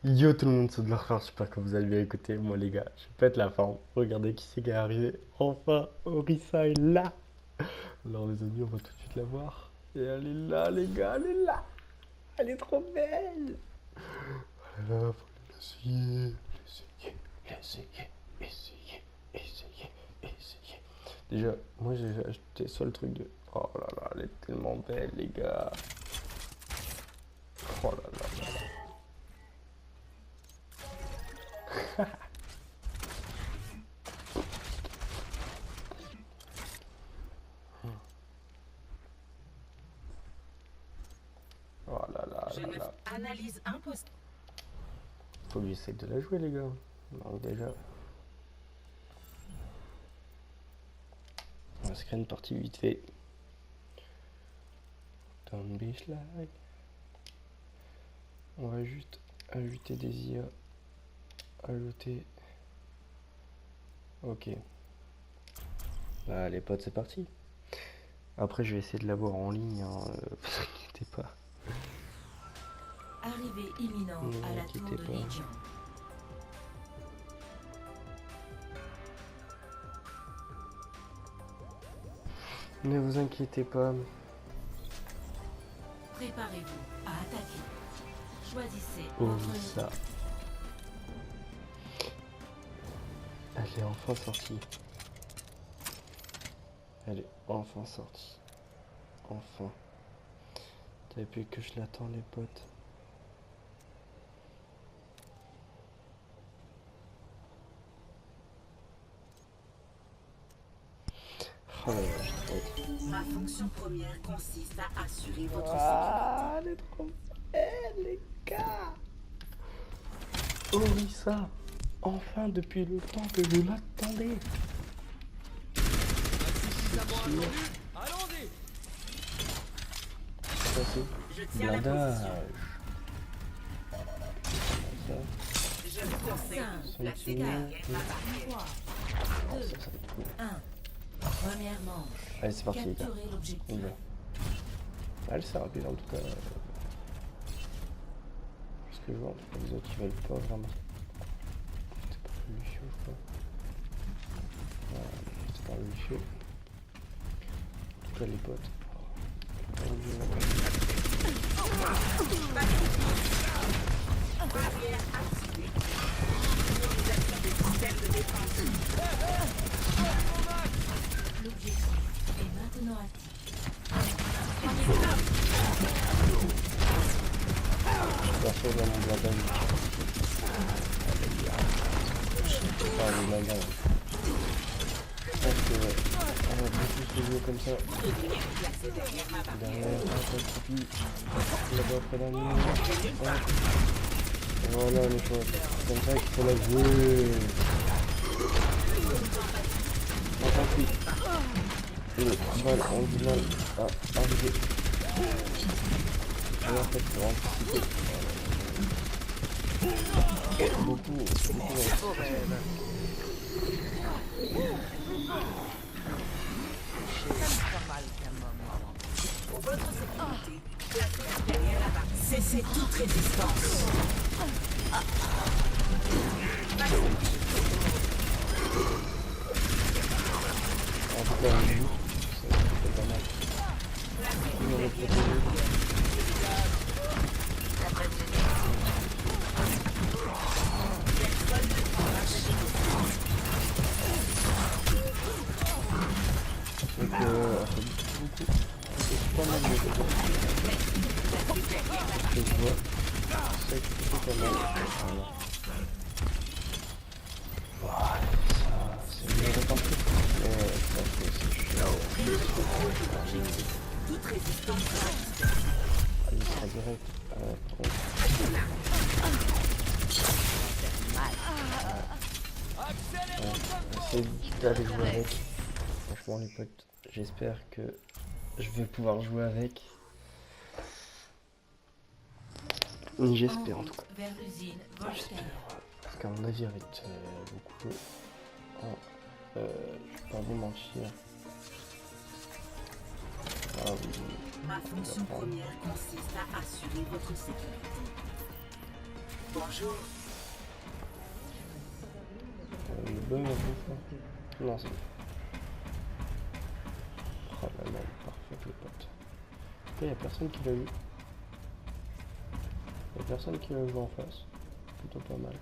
Yo tout le monde, c'est de la refaire, j'espère que vous allez bien écouter. Moi les gars, je pète la forme. Regardez qui c'est qui est arrivé. Enfin, Orisa est là. Alors les amis, on va tout de suite la voir. Et elle est là les gars, elle est là. Elle est trop belle. Voilà, faut l'essayer. L'essayer, l'essayer, essayer, essayer, essayer. Déjà, moi j'ai acheté ça le truc de... Oh là là, elle est tellement belle les gars. Oh là là là là. Oh là là Je là ne là. analyse impossible. Faut que j'essaye de la jouer les gars. Donc déjà, on va se créer une partie vite fait. Don't be shy. On va juste ajouter des IA. Ajouter. Ok. Bah les potes c'est parti. Après je vais essayer de l'avoir en ligne, hein, vous inquiétez pas. Arrivée imminente Ne à vous la tour inquiétez de pas. Légion. Ne vous inquiétez pas. Préparez-vous à attaquer. Choisissez Oh votre ça. Elle est enfin sortie. Elle est enfin sortie. Enfin. T'avais plus que je l'attends les potes. Oh là là, j'ai trop hâte. Ma fonction première consiste à assurer votre Ah, elle est trop belle, les gars. Oh oui, ça. Enfin, depuis le temps que je l'attendais. Allons-y. Ça, c'est sécurité. Je tiens la blindage. position. Ça, Je vous conseille de vous placer Sentinelle. derrière ma barrière. 3, 2, ça va être cool. 1. Première manche. Allez, c'est parti, les gars. Capturez On l'objectif. y va. Elle s'est rapide en tout cas. Parce que je vois, en tout cas, les autres ils veulent pas vraiment. C'était pas le Lucio, je crois. Voilà, c'était pas le Lucio. En tout cas, les potes. Barrière activée. Utilisation des systèmes de défense. L'objectif est maintenant actif. Perso dans mon blindage. Enfin, le blindage. Je pense que ouais, on va beaucoup se jouer comme ça. Derrière, un petit là-bas près d'un mur. Hop. Voilà les potes. C'est comme ça qu'il faut la jouer. On s'enfuit. Et voilà, on dit mal à arriver. Et en fait, pour anticiper. Beaucoup. Votre sécurité. Placez derrière la barre. Cessez toute résistance. En tout cas, on joue. C'est pas mal. On va protéger. Donc, beaucoup. C'est pas mal de choses. Je vois. C'est plutôt pas mal. Voilà. Voilà, ça, c'est mieux reparti. Mais je pense que c'est chiant. Toute résistance. Il sera direct à la tronche. On essaie d'aller jouer avec. Franchement les potes, j'espère que je vais pouvoir jouer avec. J'espère en tout cas. Vers l'usine Voltaire. Parce qu'à mon avis avec beaucoup jouer. Oh, je vais pas vous mentir. Ah oui. Ma fonction première consiste à assurer votre sécurité. Bonjour. Une bonne réponse. Non, c'est bon. Oh là là, parfait le pote. Il y a personne qui l'a eu. Il y a personne qui l'a vu en face. Plutôt pas mal.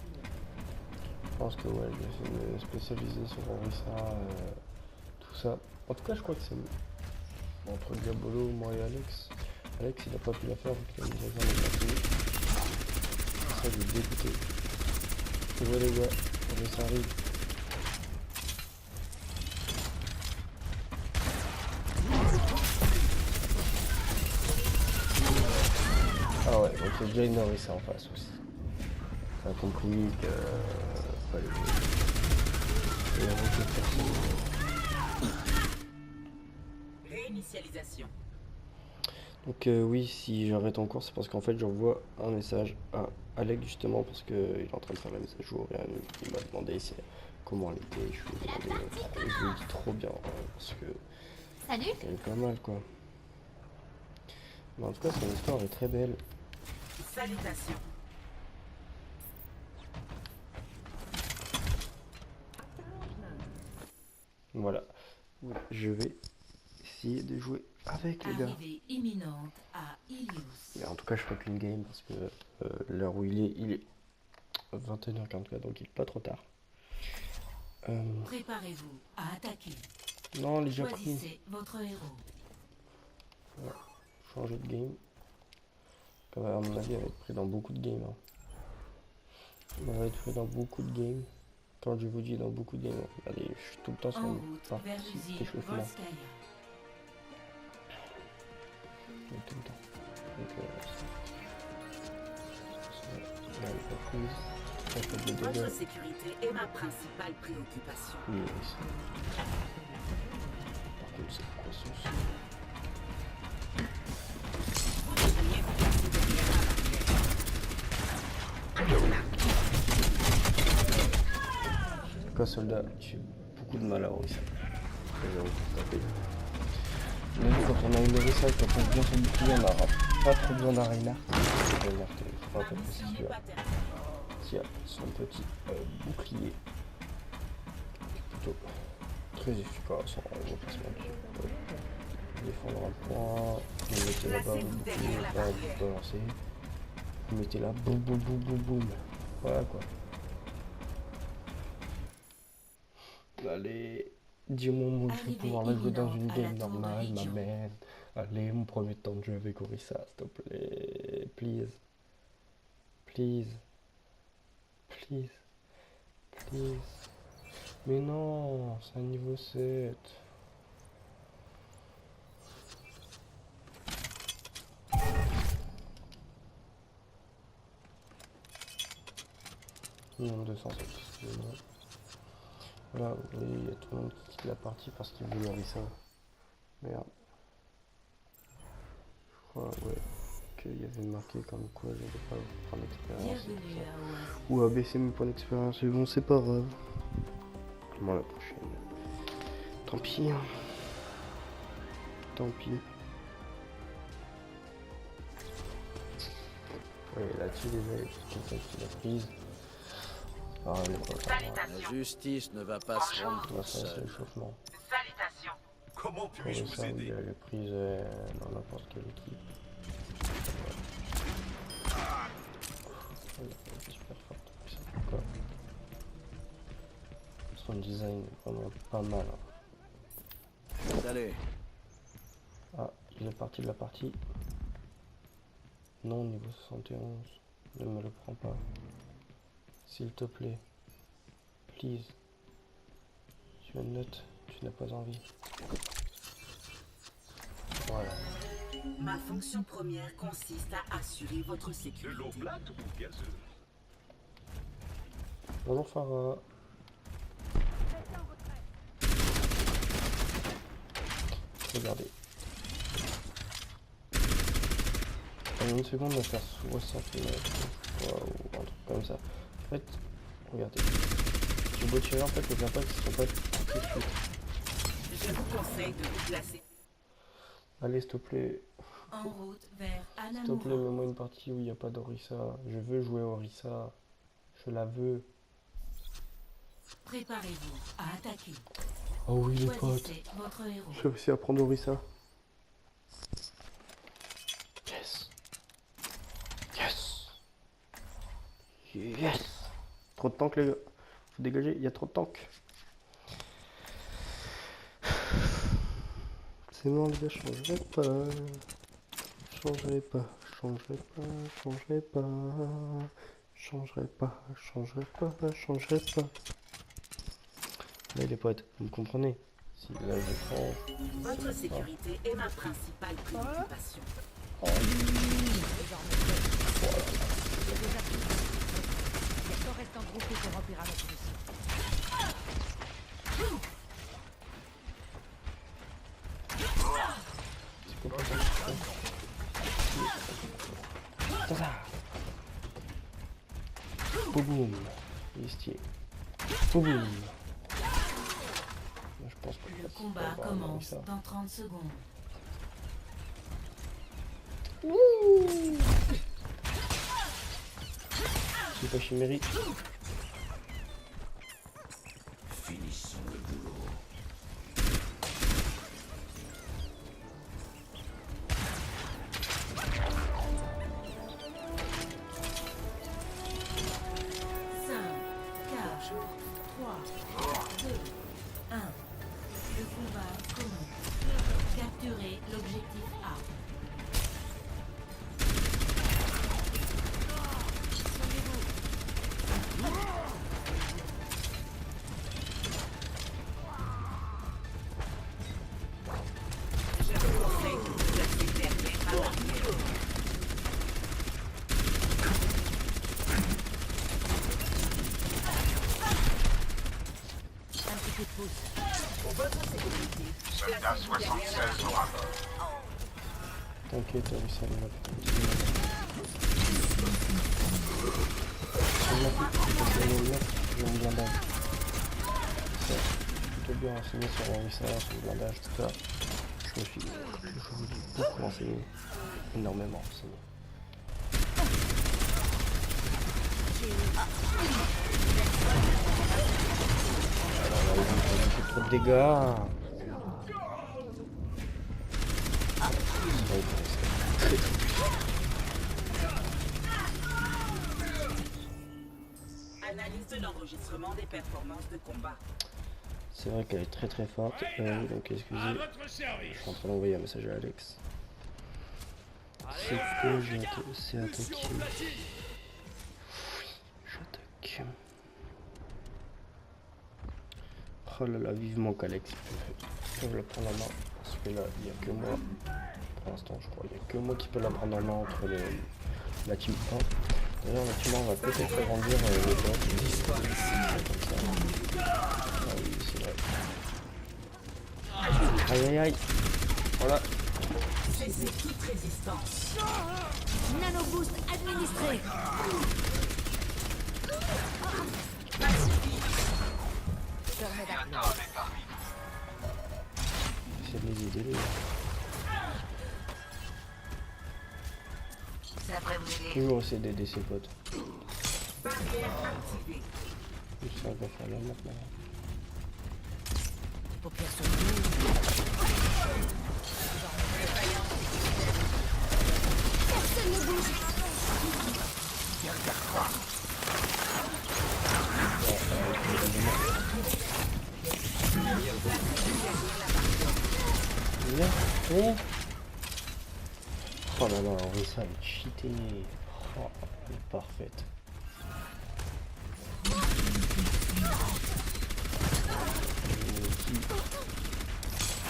Je pense que ouais, je vais essayer de me spécialiser sur Orisa, tout ça. En tout cas, je crois que c'est entre Diabolo, moi et Alex. Alex, il a pas pu la faire vu qu'il a mis la jambe partie. Ça, je vais dégoûté. C'est vrai les gars, Orisa arrive. Ah ouais, donc il y a déjà une Orisa en face aussi. On a compris que fallait Réinitialisation. donc oui, si j'arrête en cours, c'est parce qu'en fait j'envoie un message à Alex justement parce qu'il est en train de faire la mise à jour et il m'a demandé comment elle était. Je lui ai demandé, je lui ai dit trop bien parce que Salut. elle est pas mal quoi. Mais en tout cas, son histoire est très belle. Salutations. Voilà, je vais essayer de jouer avec les gars. Arrivée imminente à Ilios. Mais en tout cas, je ferai qu'une game parce que l'heure où il est 21h44, donc il est pas trop tard. Préparez-vous à attaquer. Non, les déjà pris. Choisissez votre héros. Voilà. Changer de game. Comme à mon avis, elle va être pris dans beaucoup de games. Hein. Elle va être pris dans beaucoup de games. Quand je vous dis dans beaucoup de games, regardez, je suis tout le temps sur En une route partie vers l'usine d'échauffement. Volskaya. Tout le temps. Donc, là, elle est pas prise. Elle fait des Votre dégâts. sécurité est ma principale préoccupation. Oui, oui, c'est- Par contre, c'est quoi ça aussi? Alliez vous placez derrière la barrière. Quoi, soldat, il fait beaucoup de mal à Orisa. Très heureux pour taper. Mais nous, quand on a une Orisa et quand on vient son bouclier, on n'aura pas trop besoin d'un Reinhardt. Reinhardt, il faut un peu plus Mission si tu n'est as. pas terminée. S'il y a son petit bouclier. Plutôt très efficace, on va pas se mentir. Défendre un point, vous le mettez là-bas, vous bouclier, là, vous balancez. Vous mettez là, boum boum boum boum boum. Voilà quoi. Allez, dis-moi moi que je vais Arrivée pouvoir la jouer dans une imminente à la game tour de normale, ma Legion. man. Allez, mon premier temps de jeu avec Orisa, s'il te plaît. Please. Please. Please. Please. Mais non, c'est un niveau 7. Million 207, excusez-moi. Voilà, vous voyez, il y a tout le monde qui quitte la partie parce qu'il veut Orisa. Merde. Je crois, ouais, qu'il y avait marqué comme quoi je n'avais pas prendre l'expérience. Bienvenue à Oasis. Ou abaisser mes points d'expérience, mais bon, c'est pas grave. Moi, la prochaine. Tant pis. Hein. Tant pis. Ouais, là-dessus, déjà, il y a quelqu'un qui l'a prise. Ah, mais quoi, La justice ne va pas se rendre on va toute faire seule. l'échauffement. Salutations. Comment puis-je vous Ça, oui, aider? elle est prise dans n'importe quelle équipe. Elle est super forte. Je sais pas pourquoi. Son design est vraiment pas mal. Hein. Allez, Ah, il est parti de la partie. Non, niveau 71. Ne me le prends pas. S'il te plaît. Please. Tu as une note. Tu n'as pas envie. Voilà. Ma fonction première consiste à assurer votre De sécurité. l'eau plate ou gazeuse? Bonjour Farah. Regardez. En une seconde, on va faire 60 mètres. Ou un truc comme ça. En fait, regardez. Si vous tirer, en fait, les impacts ne sont pas tout de suite. Je vous conseille de vous placer Allez, s'il te plaît. en route vers un S'il te plaît, amoureux. mets-moi une partie où il n'y a pas d'Orisa. Je veux jouer Orisa. Je la veux. Préparez-vous à attaquer. Oh oui, les potes. Choisissez votre héros. J'ai réussi à prendre Orisa. Yes. Yes. Yes. Trop de tanks, les gars. Faut dégager, il y a trop de tanks. C'est bon, les gars, je changerai pas. Changerai pas, changerai pas, changerai pas. Changerai pas, changerai pas, changerai pas. Mais les potes, vous me comprenez? Si là je change. Votre sécurité est ma principale préoccupation. Les corps restent groupés pour remplir à notre mission. C'est quoi ça? Ça. Boum. Listier. Boum. Moi, je pense que Le combat commence dans 30 secondes. C'est pas chimérique. Finissons le boulot. Cinq, 4, 3, 2, 1. Le combat commence. Capturez l'objectif A. Je vous conseille de vous placer derrière ma barrière. Un petit coup de pouce. Pour votre sécurité, Soldat 76 au rapport. T'inquiète, ça va. J'ai mon blindage. C'est plutôt bien renseigné sur Orisa, sur le blindage, tout ça. Je me suis beaucoup renseigné. Énormément renseigné. Alors là, ils ont fait trop de dégâts. analyse de l'enregistrement des performances de combat. C'est vrai qu'elle est très très forte. Donc excusez, je suis en train d'envoyer un message à Alex. C'est que c'est attaqué. J'attaque. Oh là là, vivement qu'Alex peut la prendre en main. Parce que là, il n'y a que moi. Pour l'instant, je crois. Il n'y a que moi qui peut la prendre en main entre la team 1. D'ailleurs, la team 1 va peut-être faire grandir les boss. Comme ça. Ah oui, c'est vrai. Aïe aïe aïe. Voilà. Cessez toute résistance. Nanoboost administré. Je remets d'accord. J'essaie de les aider. Toujours essayer d'aider ses potes. Barrière activée. Ça va faire là maintenant. Paupières sur le dos. Bien. Oh. Oh là là, oui, ça, elle est cheatée. Oh, elle est parfaite.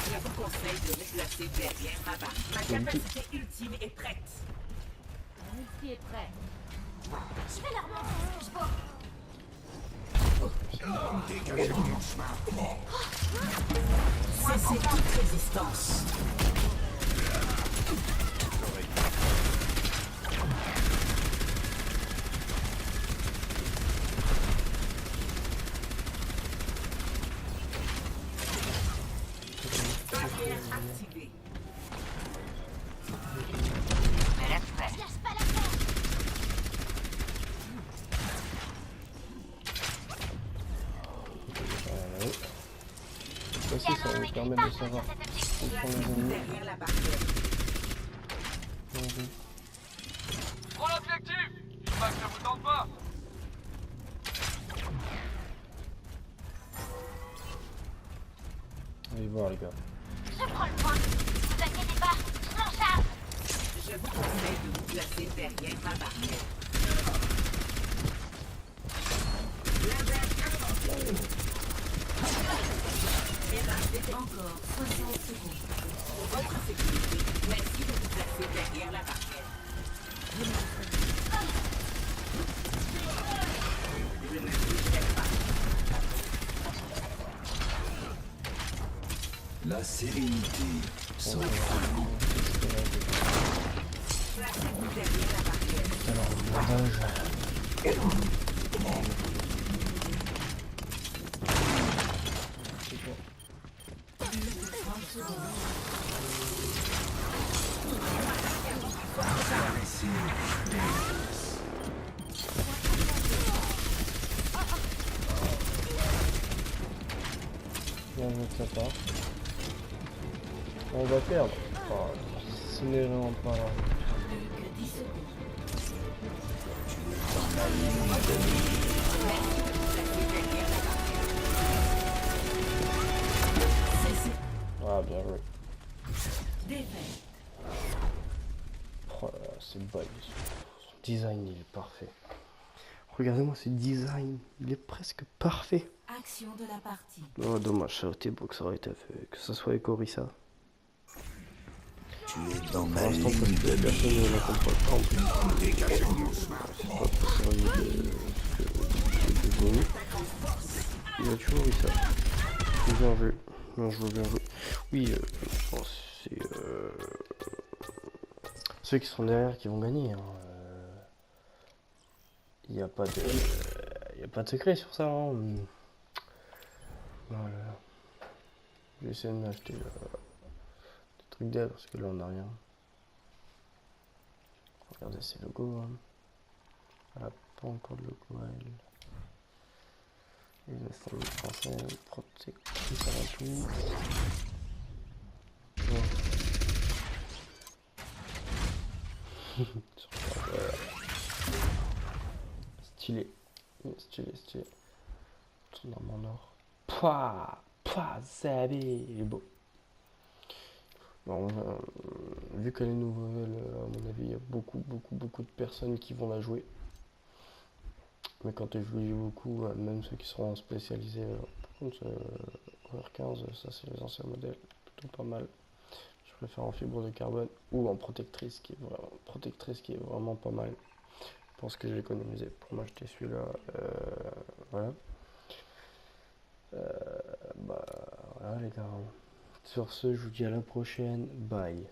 Je vous conseille de vous placer derrière ma barre. Ma capacité ultime est prête. Multi est prêt. Cessez toute résistance. Barrière activée. aussi, ça nous permet de savoir où sont les ennemis. Derrière la barrière. Bien vu. Prends l'objectif! J'espère que ça vous tente pas! Allez voir les gars. Je prends le point. Vous inquiétez pas, je m'en charge. Je vous conseille de vous placer derrière ma barrière. Encore 60 secondes. Pour votre sécurité, merci de vous placer derrière la barrière. La sérénité s'offre. Placez-vous derrière la barrière. Alors, le blindage. Bien joué de sa part. On va perdre. Oh, ce n'est vraiment pas grave. Ah, bien joué. Oh là là, c'est beau. Son design, il est parfait. Regardez-moi ce design, il est presque parfait. Action de la partie. Oh, dommage, ça aurait été beau que ça aurait été fait, que ça soit avec Orisa. Tu es dans Pour ma l'instant, parce ligne que de personne mire. ne la comprend pas en plus. Dégagement smart. C'est pas trop sérieux de jouer. Il a toujours eu ça. Bien joué. Bien joué, bien joué. Oui, bon, c'est ceux qui sont derrière qui vont gagner. Il n'y a pas de, y a pas de secret sur ça. Hein. Voilà. Je vais essayer de m'acheter des trucs d'aide parce que là on n'a rien. Regardez ces logos. Hein. Voilà, pas encore de logo à elle. Les assemblées françaises, protectrice à la tout. Bon. Stylé. Stylé, stylé. Tout dans mon or. Pouah, pouah, Zabé, il est beau. Bon, vu qu'elle est nouvelle, à mon avis, il y a beaucoup de personnes qui vont la jouer. Mais quand je joue beaucoup, même ceux qui seront spécialisés, par contre, OR15, ça c'est les anciens modèles, plutôt pas mal. Je préfère en fibre de carbone ou en protectrice qui est vraiment pas mal. Je pense que j'ai économisé pour m'acheter celui-là. Voilà. Bah voilà les gars. Sur ce, je vous dis à la prochaine. Bye.